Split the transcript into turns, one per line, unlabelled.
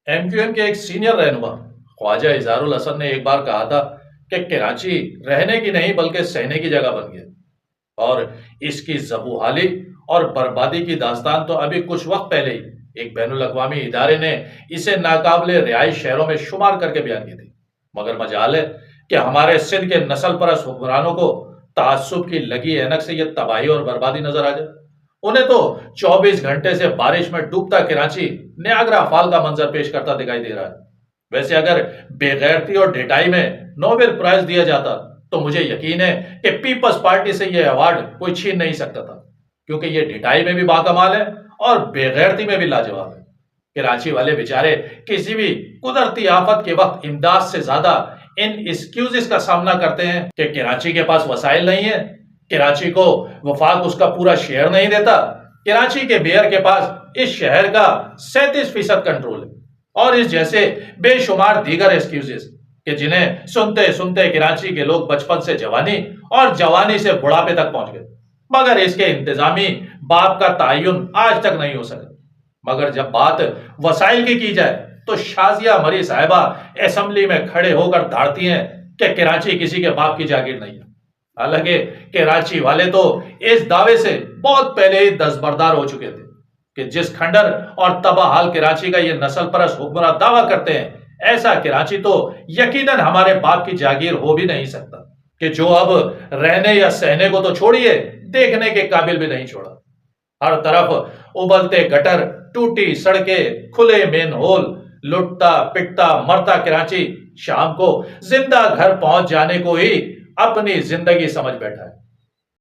M Q M کے ایک senior رہنما خواجہ اظہار الحسن نے ایک بار کہا تھا کہ کراچی رہنے کی نہیں بلکہ سہنے کی جگہ بن گیا، اور اس کی زبوحالی اور بربادی کی داستان تو ابھی کچھ وقت پہلے ہی ایک بین الاقوامی ادارے نے اسے ناقابل رہائش شہروں میں شمار کر کے بیان کی تھی۔ مگر مجال ہے کہ ہمارے سندھ کے نسل پرست حکمرانوں کو تعصب کی لگی اینک سے یہ تباہی اور بربادی نظر آ جائے۔ انہیں تو 24 گھنٹے سے بارش میں ڈوبتا کراچی نیاگرا فال کا منظر پیش کرتا دکھائی دے رہا ہے۔ ویسے اگر بے غیرتی اور ڈھٹائی میں نوبل پرائز دیا جاتا تو مجھے یقین ہے کہ پیپلز پارٹی سے یہ ایوارڈ کوئی چھین نہیں سکتا تھا، کیونکہ یہ ڈھٹائی میں بھی باکمال ہے اور بے غیرتی میں بھی لاجواب ہے۔ کراچی والے بیچارے کسی بھی قدرتی آفت کے وقت امداد سے زیادہ ان ایکسکیوزز کا سامنا کرتے ہیں کہ کراچی کے پاس وسائل نہیں ہے، کراچی کو وفاق اس کا پورا شہر نہیں دیتا، کراچی کے میئر کے پاس اس شہر کا 37% کنٹرول ہے، اور اس جیسے بے شمار دیگر ایکسکیوزز کہ جنہیں سنتے سنتے کراچی کے لوگ بچپن سے جوانی اور جوانی سے بڑھاپے تک پہنچ گئے، مگر اس کے انتظامی باپ کا تعین آج تک نہیں ہو سکا۔ مگر جب بات وسائل کی جائے تو شازیہ مری صاحبہ اسمبلی میں کھڑے ہو کر دھاڑتی ہیں کہ کراچی کسی کے باپ کی جاگیر نہیں ہے۔ حالانکہ کراچی والے تو اس دعوے سے بہت پہلے ہی دستبردار ہو چکے تھے کہ جس کھنڈر اور تباہ حال کراچی کا یہ نسل پرست حکمراں دعویٰ کرتے ہیں، ایسا کراچی تو یقیناً ہمارے باپ کی جاگیر ہو بھی نہیں سکتا، کہ جو اب رہنے یا سہنے کو تو چھوڑیے، دیکھنے کے قابل بھی نہیں چھوڑا۔ ہر طرف ابلتے گٹر، ٹوٹی سڑکیں، کھلے مین ہول، لٹتا پٹتا مرتا کراچی شام کو زندہ گھر پہنچ جانے کو ہی اپنی زندگی سمجھ بیٹھا ہے۔